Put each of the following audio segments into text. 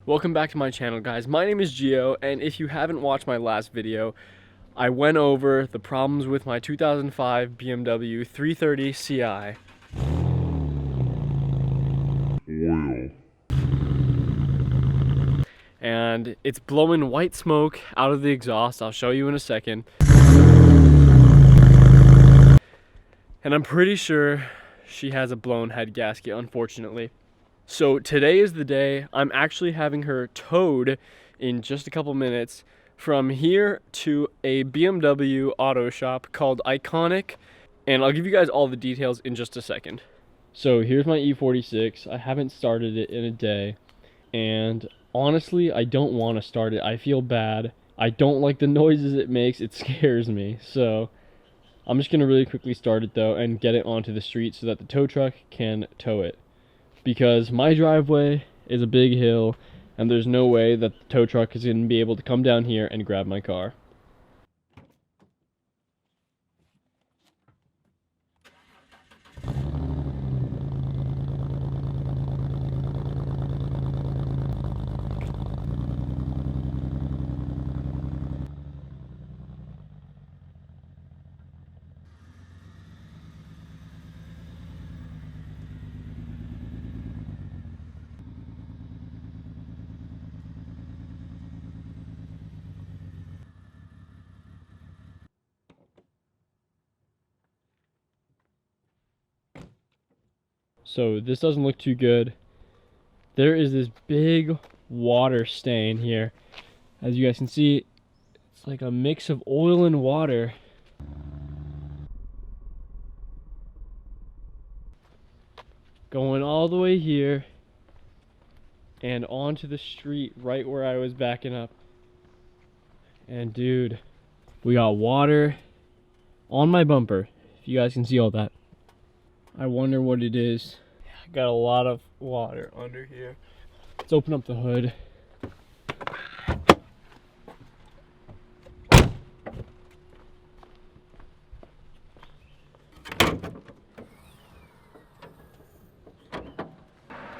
Welcome back to my channel, guys. My name is Gio, and if you haven't watched my last video, I went over the problems with my 2005 BMW 330 Ci. And it's blowing white smoke out of the exhaust. I'll show you in a second. And I'm pretty sure she has a blown head gasket, unfortunately. So today is the day. I'm actually having her towed in just a couple minutes from here to a BMW auto shop called Iconic, and I'll give you guys all the details in just a second. So here's my E46. I haven't started it in a day, and honestly, I don't want to start it. I feel bad. I don't like the noises it makes. It scares me. So I'm just gonna really quickly start it though and get it onto the street so that the tow truck can tow it. Because my driveway is a big hill and there's no way that the tow truck is going to be able to come down here and grab my car. So this doesn't look too good. There is this big water stain here. As you guys can see, it's like a mix of oil and water. Going all the way here and onto the street right where I was backing up. And dude, we got water on my bumper, if you guys can see all that. I wonder what it is. Got a lot of water under here. Let's open up the hood.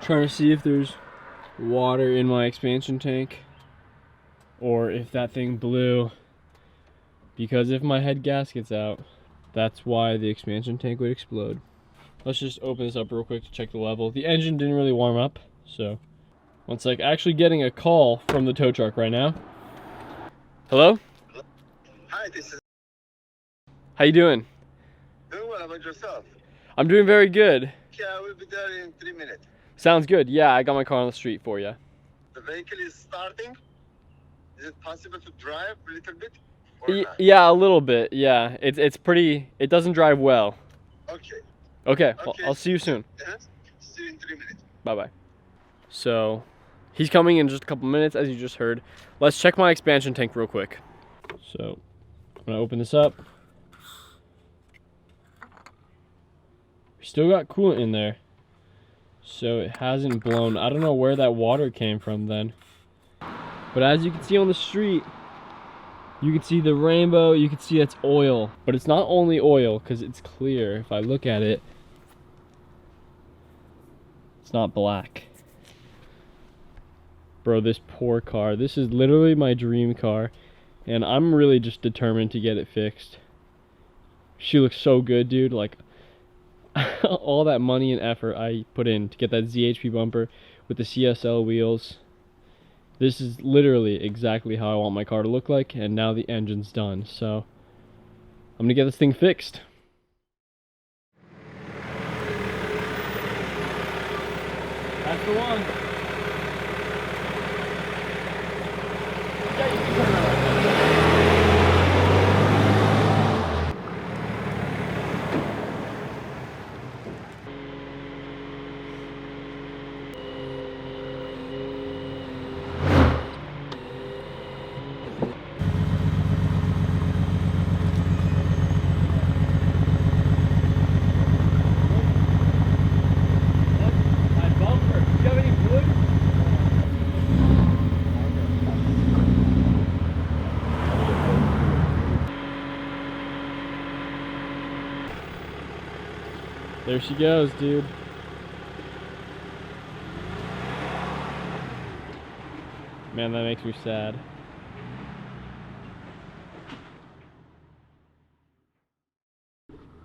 Trying to see if there's water in my expansion tank or if that thing blew. Because if my head gasket's out, that's why the expansion tank would explode. Let's just open this up real quick to check the level. The engine didn't really warm up, so one sec. Actually getting a call from the tow truck right now. Hello? Hi, this is... How you doing? Doing well, how about yourself? I'm doing very good. Yeah, I will be there in 3 minutes. Sounds good. Yeah, I got my car on the street for you. The vehicle is starting. Is it possible to drive a little bit? Or not? Yeah, a little bit. Yeah, it's pretty, it doesn't drive well. Okay. Okay, well, I'll see you soon. See you in 3 minutes. Bye-bye. So, he's coming in just a couple minutes, as you just heard. Let's check my expansion tank real quick. So, I'm gonna open this up. We still got coolant in there. So it hasn't blown. I don't know where that water came from then. But as you can see on the street, you can see the rainbow, you can see it's oil. But it's not only oil, because it's clear. If I look at it, it's not black. Bro, this poor car. This is literally my dream car. And I'm really just determined to get it fixed. She looks so good, dude. Like, all that money and effort I put in to get that ZHP bumper with the CSL wheels. This is literally exactly how I want my car to look like, and now the engine's done. So, I'm gonna get this thing fixed. That's the one. Yeah, you can turn around. There she goes, dude. Man, that makes me sad.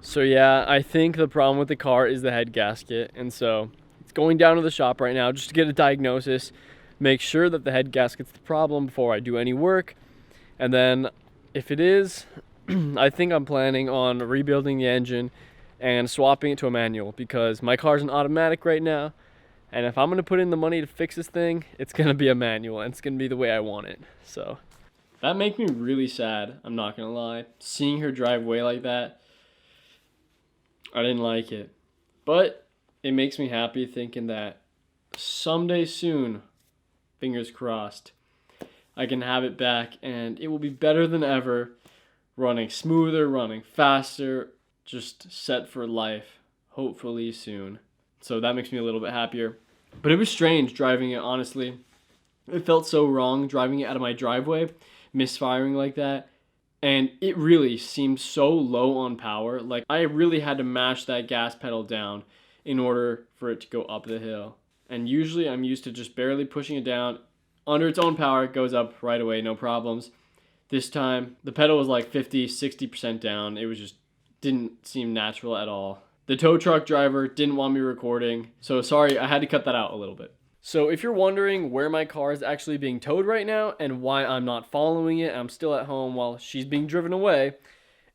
So yeah, I think the problem with the car is the head gasket, and so it's going down to the shop right now just to get a diagnosis, make sure that the head gasket's the problem before I do any work, and then if it is, I think I'm planning on rebuilding the engine and swapping it to a manual because my car's an automatic right now, and if I'm gonna put in the money to fix this thing, it's gonna be a manual and it's gonna be the way I want it. So that makes me really sad, I'm not gonna lie. Seeing her drive away like that, I didn't like it. But it makes me happy thinking that someday soon, fingers crossed, I can have it back and it will be better than ever, running smoother, running faster, just set for life, hopefully soon. So that makes me a little bit happier. But it was strange driving it, honestly. It felt so wrong driving it out of my driveway, misfiring like that. And it really seemed so low on power. Like, I really had to mash that gas pedal down in order for it to go up the hill. And usually I'm used to just barely pushing it down. Under its own power, it goes up right away, no problems. This time, the pedal was like 50, 60% down. It was just, didn't seem natural at all. The tow truck driver didn't want me recording. So sorry, I had to cut that out a little bit. So if you're wondering where my car is actually being towed right now and why I'm not following it, I'm still at home while she's being driven away,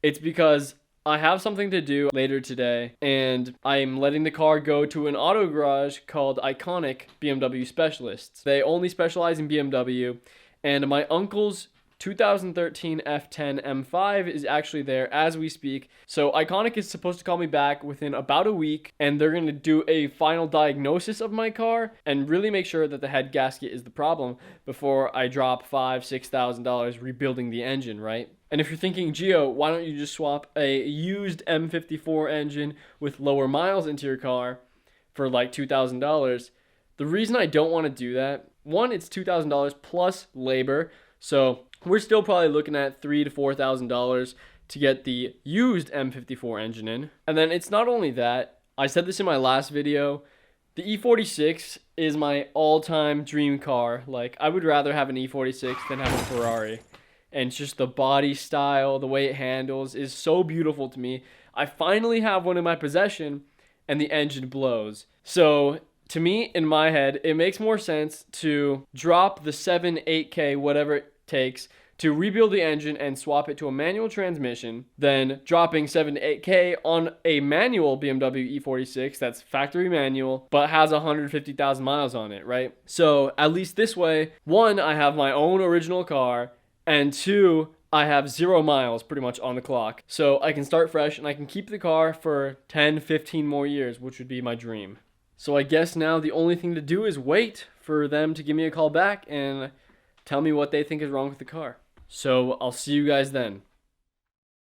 it's because I have something to do later today and I'm letting the car go to an auto garage called Iconic BMW Specialists. They only specialize in BMW, and my uncle's 2013 F10 M5 is actually there as we speak. So Iconic is supposed to call me back within about a week, and they're going to do a final diagnosis of my car and really make sure that the head gasket is the problem before I drop $5,000-$6,000 rebuilding the engine, right? And if you're thinking, Gio, why don't you just swap a used M54 engine with lower miles into your car for like $2,000? The reason I don't want to do that, one, it's $2,000 plus labor. So we're still probably looking at $3,000 to $4,000 to get the used M54 engine in. And then it's not only that, I said this in my last video, the E46 is my all-time dream car. Like, I would rather have an E46 than have a Ferrari. And just the body style, the way it handles is so beautiful to me. I finally have one in my possession and the engine blows. So to me, in my head, it makes more sense to drop the 7, 8K, whatever it takes, to rebuild the engine and swap it to a manual transmission than dropping 7 to 8K on a manual BMW E46 that's factory manual but has 150,000 miles on it, right? So at least this way, one, I have my own original car, and two, I have 0 miles pretty much on the clock. So I can start fresh and I can keep the car for 10, 15 more years, which would be my dream. So I guess now the only thing to do is wait for them to give me a call back and tell me what they think is wrong with the car. So I'll see you guys then.